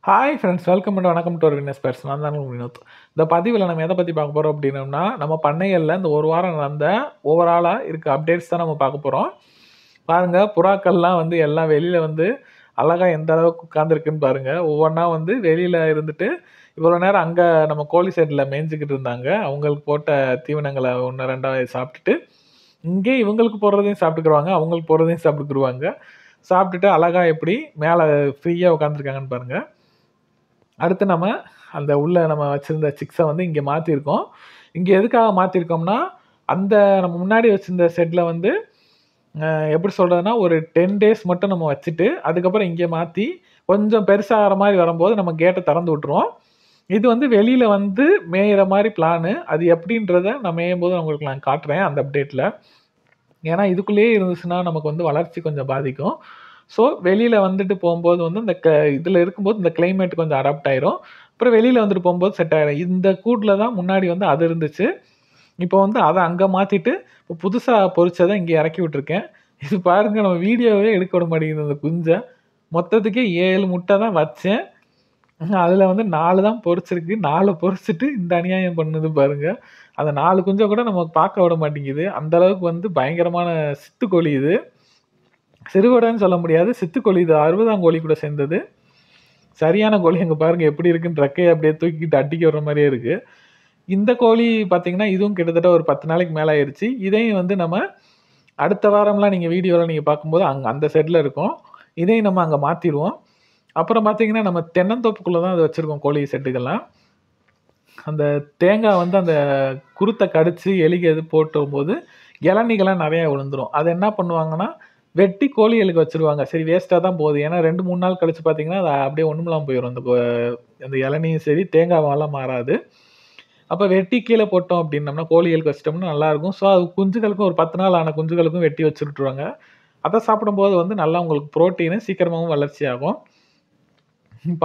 Hi friends, welcome and வணக்கம் to ஒரு Venus purse. நான் தான் உங்கள் வினோத். இந்த பதிவில் நம்ம எதை பற்றி பார்க்க போகிறோம் அப்படின்னோம்னா, நம்ம பண்ணைகளில் இந்த ஒரு வாரம் நடந்த ஓவராலாக இருக்க அப்டேட்ஸ் தான் நம்ம பார்க்க போகிறோம். பாருங்கள், புறாக்கள்லாம் வந்து எல்லாம் வெளியில் வந்து அழகாக எந்த அளவுக்கு உட்காந்துருக்குன்னு பாருங்கள். ஒவ்வொன்றா வந்து வெளியில் இருந்துட்டு இவ்வளோ நேரம் அங்கே நம்ம கோழி செட்டில் மேய்ஞ்சிக்கிட்டு இருந்தாங்க. அவங்களுக்கு போட்ட தீவனங்களை ஒன்று ரெண்டாவது சாப்பிட்டுட்டு இங்கே இவங்களுக்கு போடுறதையும் சாப்பிட்டுக்குருவாங்க, அவங்களுக்கு போடுறதையும் சாப்பிட்டுக்குருவாங்க. சாப்பிட்டுட்டு அழகாக எப்படி மேலே ஃப்ரீயாக உட்காந்துருக்காங்கன்னு பாருங்கள். அடுத்து நம்ம அந்த உள்ள நம்ம வச்சிருந்த சிக்ஸை வந்து இங்கே மாற்றிருக்கோம். இங்கே எதுக்காக மாற்றிருக்கோம்னா, அந்த நம்ம முன்னாடி வச்சிருந்த செட்டில் வந்து எப்படி சொல்கிறதுனா, ஒரு 10 டேஸ் மட்டும் நம்ம வச்சுட்டு அதுக்கப்புறம் இங்கே மாற்றி கொஞ்சம் பெருசாகிற மாதிரி வரும்போது நம்ம கேட்டை திறந்து விட்ருவோம். இது வந்து வெளியில் வந்து மேயிற மாதிரி பிளானு. அது எப்படின்றத நான் மேயும்போது உங்களுக்கு நான் காட்டுறேன் அந்த அப்டேட்டில். ஏன்னா இதுக்குள்ளேயே இருந்துச்சுன்னா நமக்கு வந்து வளர்ச்சி கொஞ்சம் பாதிக்கும். ஸோ வெளியில் வந்துட்டு போகும்போது வந்து இந்த இதில் இருக்கும்போது இந்த கிளைமேட் கொஞ்சம் அடாப்ட் ஆயிரும். அப்புறம் வெளியில் வந்துட்டு போகும்போது செட் ஆயிரும். இந்த கூட்டில் தான் முன்னாடி வந்து அது இருந்துச்சு. இப்போ வந்து அதை அங்கே மாற்றிட்டு இப்போ புதுசாக பொரிச்சதை இங்கே இறக்கி விட்டுருக்கேன். இது பாருங்கள், நம்ம வீடியோவே எடுக்க விட மாட்டேங்குது அந்த குஞ்சை. மொத்தத்துக்கே 7 முட்டை தான் வச்சேன். அதில் வந்து 4 தான் பொரிச்சிருக்கு. 4 பொரிச்சிட்டு இந்த அநியாயம் பண்ணுது பாருங்கள். அந்த 4 குஞ்சை கூட நமக்கு பார்க்க விட மாட்டேங்குது. அந்தளவுக்கு வந்து பயங்கரமான சித்துக்கோழி இது. சிறுவடைன்னு சொல்ல முடியாது, சித்துக்கோழி இது. 60ஆம் கோழி கூட சேர்ந்தது. சரியான கோழி. அங்கே பாருங்கள் எப்படி இருக்குன்னு, ரெக்கையை அப்படியே தூக்கிட்டு அடிக்க வர்ற மாதிரியே இருக்குது. இந்த கோழி பார்த்தீங்கன்னா இதுவும் கிட்டத்தட்ட ஒரு 10 நாளைக்கு மேலே ஆயிடுச்சு. இதையும் வந்து நம்ம அடுத்த வாரம்லாம் நீங்கள் வீடியோவில் நீங்கள் பார்க்கும்போது அந்த செட்டில் இருக்கும். இதையும் நம்ம அங்கே மாற்றிடுவோம். அப்புறம் பார்த்தீங்கன்னா நம்ம தென்னந்தோப்புக்குள்ளே தான் அது வச்சுருக்கோம் கோழி செட்டுகள்லாம். அந்த தேங்காய் வந்து அந்த குருத்தை கடித்து எலிக இது போட்டும்போது இளநீகள்லாம் நிறையா விழுந்துடும். அதை என்ன பண்ணுவாங்கன்னா வெட்டி கோழிகளுக்கு வச்சுருவாங்க. சரி, வேஸ்ட்டாக தான் போகுது. ஏன்னா 2-3 நாள் கழிச்சு பார்த்தீங்கன்னா அது அப்படியே ஒன்றுமில்லாமல் போயிடும். அந்த இளநியும் சரி தேங்காவாலாம் மாறாது. அப்போ வெட்டி கீழே போட்டோம் அப்படின்னம்னா கோழிகளுக்கு வச்சிட்டோம்னா நல்லாயிருக்கும். ஸோ அது குஞ்சுகளுக்கும் ஒரு 10 நாள் ஆன குஞ்சுகளுக்கும் வெட்டி வச்சுருட்டுருவாங்க. அதை சாப்பிடும்போது வந்து நல்லா உங்களுக்கு ப்ரோட்டீனு சீக்கிரமாகவும் வளர்ச்சி ஆகும்.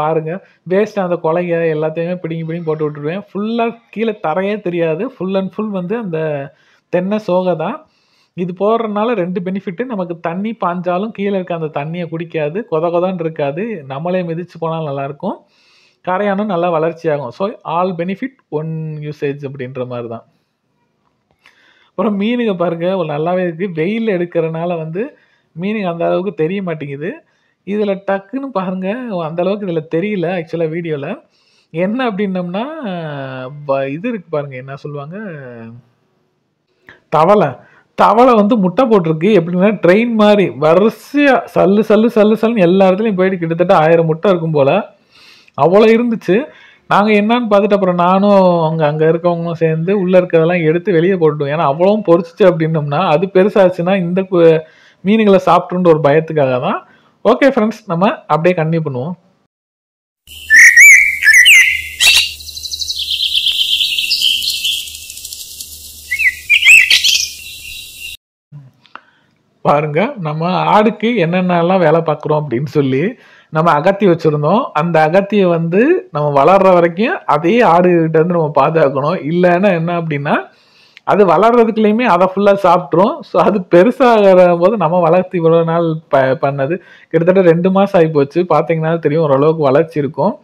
பாருங்கள், வேஸ்ட்டாக அந்த கொலையை எல்லாத்தையுமே பிடிங்கி போட்டு விட்டுருவேன். ஃபுல்லாக கீழே தரையே தெரியாது. ஃபுல் அண்ட் ஃபுல் வந்து அந்த தென்னை சோகை தான். இது போடுறதுனால 2 பெனிஃபிட்டு. நமக்கு தண்ணி பாய்ஞ்சாலும் கீழே இருக்க அந்த தண்ணியை குடிக்காது, கொதன்னு இருக்காது. நம்மளே மிதிச்சு போனாலும் நல்லாயிருக்கும். கரையானும் நல்லா வளர்ச்சி ஆகும். So all benefit one usage அப்படின்ற மாதிரி தான். அப்புறம் மீனுங்க பாருங்கள், நல்லாவே இருக்குது. வெயில் எடுக்கிறனால வந்து மீனுங்க அந்த அளவுக்கு தெரிய மாட்டேங்குது. இதில் டக்குன்னு பாருங்கள், அந்தளவுக்கு இதில் தெரியல ஆக்சுவலாக வீடியோவில். என்ன அப்படின்னம்னா இது இருக்குது பாருங்கள், என்ன சொல்லுவாங்க, தவளை வந்து முட்டை போட்டிருக்கு. எப்படின்னா ட்ரெயின் மாதிரி வரிசையாக சல்லுன்னு எல்லா இடத்துலையும் போயிட்டு கிட்டத்தட்ட 1000 முட்டை இருக்கும் போல். அவ்வளோ இருந்துச்சு. நாங்கள் என்னான்னு பார்த்துட்டு அப்புறம் நானும் அங்கே இருக்கவங்களும் சேர்ந்து உள்ளே இருக்கிறதெல்லாம் எடுத்து வெளியே போட்டுட்டோம். ஏன்னா அவ்வளோவும் பொரிச்சிச்சு அப்படின்னோம்னா அது பெருசாச்சுன்னா இந்த மீனுங்களை சாப்பிட்டுன்ற ஒரு பயத்துக்காக தான். ஓகே ஃப்ரெண்ட்ஸ், நம்ம அப்படியே கன்டினியூ பண்ணுவோம். பாருங்க, நம்ம ஆடுக்கு என்னென்னலாம் வேலை பார்க்குறோம் அப்படின்னு சொல்லி நம்ம அகத்தி வச்சுருந்தோம். அந்த அகத்தியை வந்து நம்ம வளர்கிற வரைக்கும் அதே ஆடுகிட்ட வந்து நம்ம பாதுகாக்கணும். இல்லைன்னா என்ன அப்படின்னா அது வளர்றதுக்குள்ளேயுமே அதை ஃபுல்லாக சாப்பிட்ரும். ஸோ அது பெருசாகிற போது நம்ம வளர்த்து இவ்வளோ நாள் பண்ணது கிட்டத்தட்ட 2 மாதம் ஆகி போச்சு. பார்த்தீங்கன்னா தெரியும், ஓரளவுக்கு வளர்ச்சி இருக்கும்.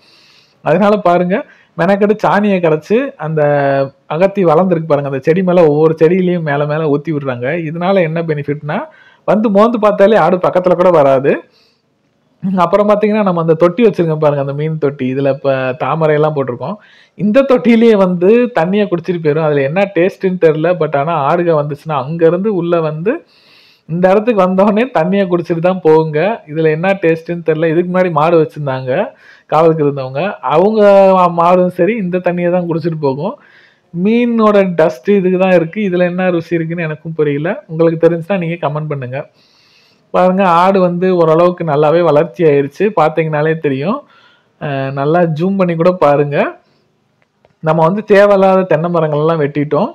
அதனால பாருங்கள், மெனக்கெட்டு சாணியை கரைச்சி அந்த அகத்தி வளர்ந்துருக்கு பாருங்கள். அந்த செடி மேலே ஒவ்வொரு செடியிலையும் மேலே ஊற்றி விடுறாங்க. இதனால என்ன பெனிஃபிட்னா வந்து மோந்து பார்த்தாலே ஆடு பக்கத்தில் கூட வராது. அப்புறம் பார்த்தீங்கன்னா நம்ம அந்த தொட்டி வச்சுருக்கோம் பாருங்கள், அந்த மீன் தொட்டி. இதில் இப்போ தாமரையெல்லாம் போட்டிருக்கோம். இந்த தொட்டிலேயே வந்து தண்ணியை குடிச்சிட்டு போயிடும். அதில் என்ன டேஸ்ட்டுன்னு தெரில. பட் ஆனால் ஆடுக வந்துச்சுன்னா அங்கேருந்து உள்ளே வந்து இந்த இடத்துக்கு வந்தோடனே தண்ணியை குடிச்சிட்டு தான் போகுங்க. இதில் என்ன டேஸ்ட்டுன்னு தெரில. இதுக்கு முன்னாடி மாடு வச்சுருந்தாங்க காவலுக்கு இருந்தவங்க. அவங்க மாடும் சரி இந்த தண்ணியை தான் குடிச்சிட்டு போகும். மீனோட டஸ்ட்டு இதுக்கு தான் இருக்குது. இதில் என்ன ருசி இருக்குன்னு எனக்கும் புரியல. உங்களுக்கு தெரிஞ்சுன்னா நீங்கள் கமெண்ட் பண்ணுங்கள். பாருங்கள், ஆடு வந்து ஓரளவுக்கு நல்லாவே வளர்ச்சி ஆயிடுச்சு. பார்த்தீங்கனாலே தெரியும். நல்லா ஜூம் பண்ணி கூட பாருங்கள். நம்ம வந்து தேவையில்லாத தென்னை மரங்கள்லாம் வெட்டிட்டோம்.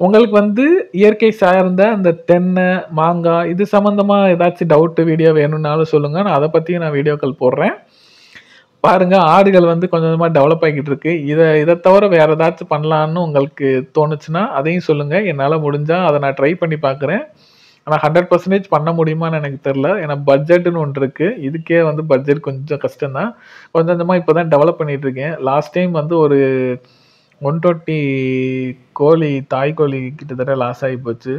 உங்களுக்கு வந்து இயற்கை சார்ந்த அந்த தென்னை, மாங்காய் இது சம்மந்தமாக ஏதாச்சும் டவுட்டு வீடியோ வேணும்னாலும் சொல்லுங்கள். நான் அதை பற்றியும் நான் வீடியோக்கள் போடுறேன். பாருங்கள், ஆடுகள் வந்து கொஞ்சம் கொஞ்சமாக டெவலப் ஆகிக்கிட்டு இருக்கு. இதை தவிர வேறு ஏதாச்சும் பண்ணலான்னு உங்களுக்கு தோணுச்சுன்னா அதையும் சொல்லுங்கள். என்னால் முடிஞ்சால் அதை நான் ட்ரை பண்ணி பார்க்குறேன். ஆனா 100% பண்ண முடியுமான்னு எனக்கு தெரியல. ஏன்னா பட்ஜெட்ன்னு ஒண்ணு இருக்கு. இதுக்கே வந்து பட்ஜெட் கொஞ்சம் கஷ்டம் தான். கொஞ்சம் கொஞ்சமா இப்ப தான் டெவலப் பண்ணிட்டு இருக்கேன். லாஸ்ட் டைம் வந்து ஒரு 120 கோழி, தாய் கோழி கிட்டத்தட்ட லாஸ் ஆயி போச்சு.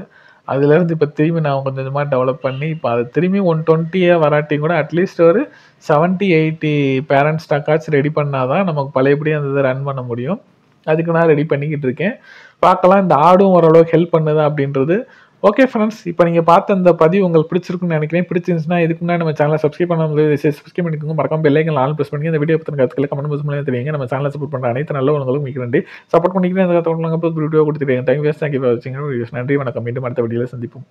அதுலேருந்து இப்ப திரும்பி நான் கொஞ்சம் கொஞ்சமா டெவலப் பண்ணி, இப்ப அது திரும்பி 120 வராட்டியும் கூட அட்லீஸ்ட் ஒரு 70, 80 பேரண்ட் ஸ்டாக்காச்சும் ரெடி பண்ணா தான் நமக்கு பழையபடி அந்த இத ரன் பண்ண முடியும். அதுக்கு நான் ரெடி பண்ணிக்கிட்டு இருக்கேன். பார்க்கலாம் இந்த ஆடும் ஓரளவுக்கு ஹெல்ப் பண்ணுதா அப்படின்றது. ஓகே ஃப்ரெண்ட்ஸ், இப்ப நீங்க பார்த்த இந்த பதிவு உங்களுக்கு பிடிச்சிருக்கும்னு நினைக்கிறேன். பிடிச்சிருந்துச்சுன்னா இதுக்கு முன்னாடி நம்ம சேனல சப்ஸ்கிரைப் பண்ணாம சப்ஸ்கிரைப் பண்ணிக்கோங்க. மறக்காம பெல் ஐகான் ஆல் பிரஸ் பண்ணுங்க. இந்த வீடியோ பத்தின கருத்துக்களை கமெண்ட் பாக்ஸ் மூலமா தெரிவிங்க. நம்ம சேனல சப்போர்ட் பண்ற அனைத்து நல்ல உள்ளவங்களுக்கும் மிக்க நன்றி. சப்போர்ட் பண்ணிக்கிறேன். இந்த கருத்துக்களை வீடியோ கொடுத்துருக்கேன். தேங்க் யூ ஃபார் வாட்சிங். நன்றி, வணக்கம். மீண்டும் அடுத்த வீடியோல சந்திப்போம்.